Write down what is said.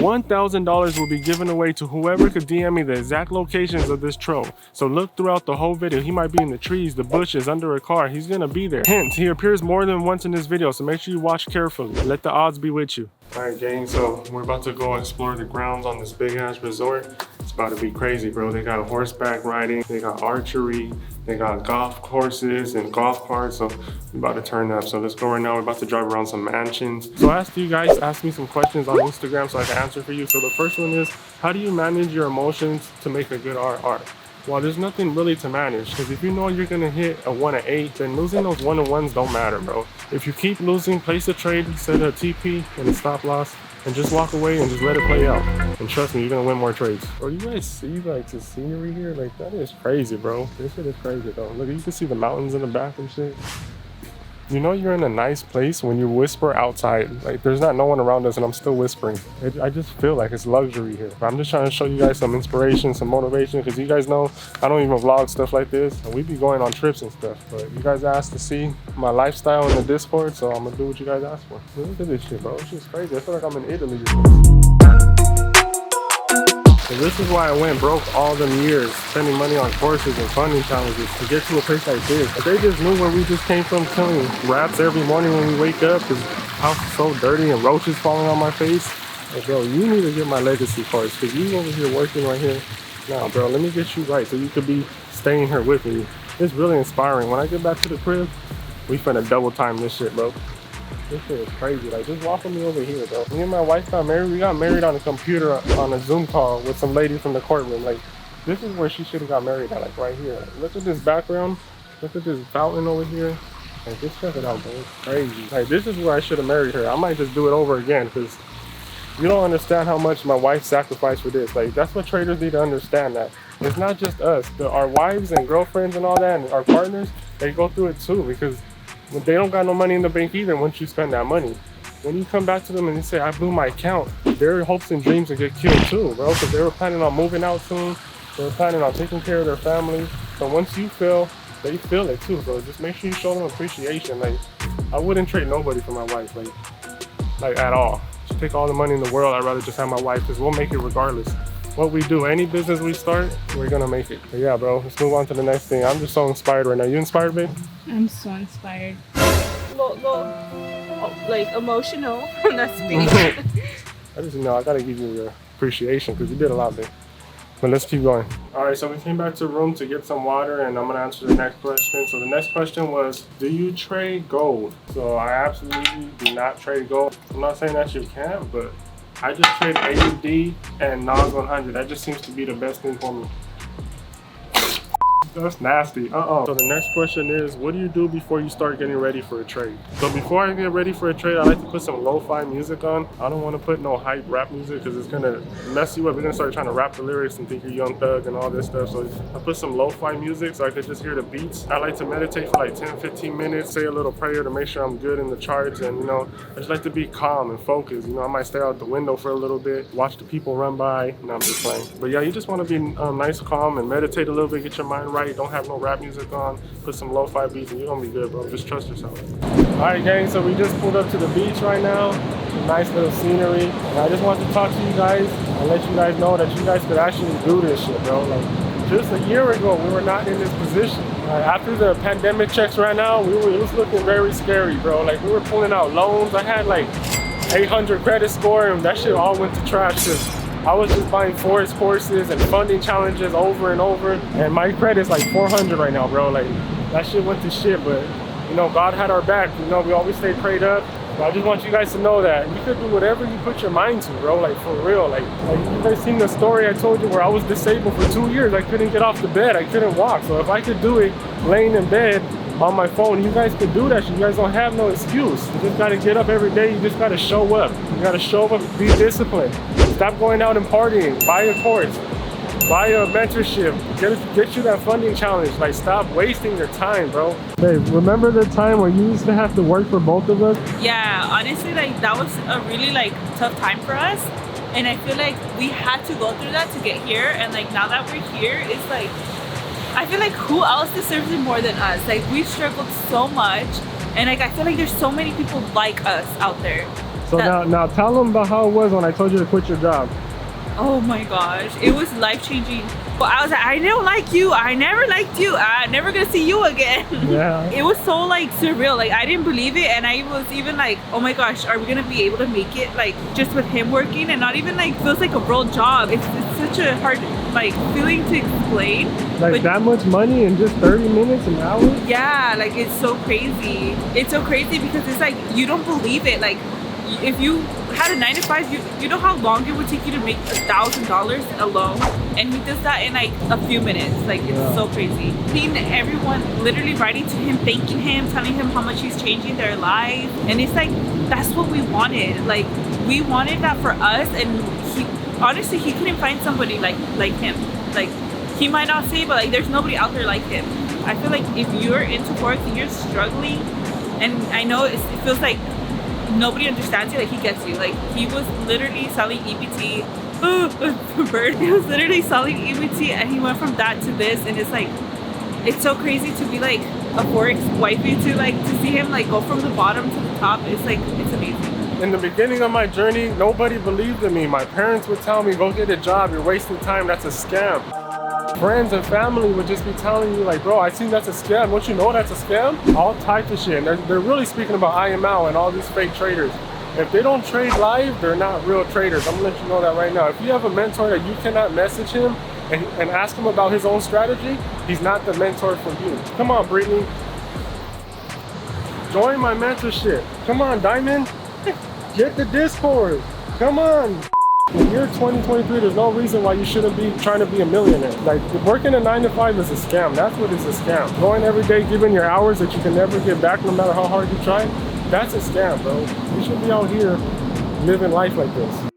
$1,000 will be given away to whoever could DM me the exact locations of this troll. So look throughout the whole video. He might be in the trees, the bushes, under a car. He's gonna be there. Hint, he appears more than once in this video, so make sure you watch carefully. Let the odds be with you. All right, gang, so we're about to go explore the grounds on this big ass resort. It's about to be crazy, bro. They got horseback riding, they got archery, they got golf courses and golf carts, so we're about to turn up. So let's go right now. We're about to drive around some mansions. So I asked you guys, ask me some questions on Instagram so I can answer for you. So the first one is, how do you manage your emotions to make a good art? Well, there's nothing really to manage, because if you know you're gonna hit a 1 to 8, then losing those 1-1s don't matter, bro. If you keep losing, place a trade, set a TP and a stop loss, and just walk away and just let it play out. And trust me, you're gonna win more trades. Bro, you guys see like the scenery here? Like, that is crazy, bro. This shit is crazy, though. Look, you can see the mountains in the back and shit. You know you're in a nice place when you whisper outside. Like, there's not no one around us and I'm still whispering. I just feel like it's luxury here. I'm just trying to show you guys some inspiration, some motivation, because you guys know I don't even vlog stuff like this. And we be going on trips and stuff. But you guys asked to see my lifestyle in the Discord, so I'm gonna do what you guys asked for. Look at this shit, bro. This shit's crazy. I feel like I'm in Italy. So this is why I went broke all them years, spending money on courses and funding challenges to get to a place like this. If they just knew where we just came from, killing rats every morning when we wake up, because the house is so dirty and roaches falling on my face. Like, bro, you need to get my legacy course, because you over here working right here. Now, bro, let me get you right so you could be staying here with me. It's really inspiring. When I get back to the crib, we finna double time this shit, bro. This shit is crazy. Like, just walk with me over here, bro. Me and my wife got married. We got married on a computer on a Zoom call with some lady from the courtroom. Like, this is where she should have got married at, like right here. Like, look at this background. Look at this fountain over here. Like, just check it out, bro. It's crazy. Like, this is where I should have married her. I might just do it over again, because you don't understand how much my wife sacrificed for this. Like, that's what traders need to understand, that it's not just us. Our wives and girlfriends and all that, and our partners, they go through it too, because they don't got no money in the bank either once you spend that money. When you come back to them and you say, I blew my account, their hopes and dreams will get killed too, bro, because they were planning on moving out soon. They were planning on taking care of their family. So once you fail, they feel it too, bro. Just make sure you show them appreciation. Like, I wouldn't trade nobody for my wife, like at all. Just take all the money in the world. I'd rather just have my wife, because we'll make it regardless. What we do, any business we start, we're gonna make it. But yeah, bro, let's move on to the next thing. I'm just so inspired right now. You inspired, babe? I'm so inspired. Like emotional. That's me. I just know I gotta give you your appreciation, because you did a lot, babe. But let's keep going. All right, so we came back to the room to get some water, and I'm gonna answer the next question. So the next question was, do you trade gold? So I absolutely do not trade gold. I'm not saying that you can't, but I just trade AUD and NOS 100. That just seems to be the best thing for me. That's nasty. So the next question is, what do you do before you start getting ready for a trade? So before I get ready for a trade, I like to put some lo-fi music on. I don't want to put no hype rap music, because it's gonna mess you up. You're gonna start trying to rap the lyrics and think you're Young Thug and all this stuff. So I put some lo-fi music so I could just hear the beats. I like to meditate for like 10-15 minutes, say a little prayer to make sure I'm good in the charts, and you know, I just like to be calm and focused. You know, I might stay out the window for a little bit, watch the people run by. No, I'm just playing. But yeah, you just want to be nice, calm, and meditate a little bit, get your mind right. Don't have no rap music on, put some lo-fi beats, and you're gonna be good, bro. Just trust yourself. All right, gang, so we just pulled up to the beach right now. Some nice little scenery. And I just wanted to talk to you guys and let you guys know that you guys could actually do this shit, bro. Like, just a year ago, we were not in this position. After the pandemic checks ran out, it was looking very scary, bro. Like, we were pulling out loans. I had like 800 credit score, and that shit all went to trash, because I was just buying Forex courses and funding challenges over and over, and my credit's like 400 right now, bro. Like, that shit went to shit, but you know, God had our back. You know, we always stay prayed up. But I just want you guys to know that you could do whatever you put your mind to, bro. Like, for real. Like you guys seen the story I told you where I was disabled for 2 years. I couldn't get off the bed. I couldn't walk. So if I could do it laying in bed on my phone, you guys could do that shit. You guys don't have no excuse. You just gotta get up every day. You just gotta show up. You gotta show up, be disciplined. Stop going out and partying. Buy a course. Buy a mentorship. Get you that funding challenge. Like, stop wasting your time, bro. Hey, remember the time where you used to have to work for both of us? Yeah, honestly, like, that was a really like tough time for us. And I feel like we had to go through that to get here. And like, now that we're here, it's like, I feel like who else deserves it more than us? Like, we've struggled so much, and like, I feel like there's so many people like us out there. So now tell them about how it was when I told you to quit your job. Oh my gosh, it was life-changing. Well, I was like, I don't like you. I never liked you. I'm never gonna see you again. Yeah. It was so like surreal. Like I didn't believe it, and I was even like, oh my gosh, are we gonna be able to make it? Like just with him working, and not even like feels like a real job. It's such a hard like feeling to explain. Like but that much money in just 30 minutes, an hour? yeah, like it's so crazy. It's so crazy because it's like you don't believe it. Like if you had a 9 to 5, you know how long it would take you to make $1,000 alone, and he does that in like a few minutes. Like it's so crazy. Seeing everyone literally writing to him, thanking him, telling him how much he's changing their life, and it's like that's what we wanted. Like we wanted that for us, and he honestly he couldn't find somebody like him. Like he might not say, but like there's nobody out there like him. I feel like if you're into Forex and you're struggling, and I know it feels like nobody understands you, like he gets you. Like he was literally selling EBT. Bird. He was literally selling EBT, and he went from that to this, and it's like it's so crazy to be like a Forex wifey, to like to see him like go from the bottom to the top. It's like it's amazing. In the beginning of my journey, nobody believed in me. My parents would tell me, go get a job, you're wasting time, that's a scam. Friends and family would just be telling you like, bro, I think that's a scam. Don't you know that's a scam? All types of shit. And they're really speaking about IML and all these fake traders. If they don't trade live, they're not real traders. I'm gonna let you know that right now. If you have a mentor that you cannot message him and ask him about his own strategy, he's not the mentor for you. Come on, Brittany. Join my mentorship. Come on, Diamond. Get the Discord. Come on. In year 2023, there's no reason why you shouldn't be trying to be a millionaire. Like, working a 9 to 5 is a scam. That's what is a scam. Going every day, giving your hours that you can never get back no matter how hard you try, that's a scam, bro. You should be out here living life like this.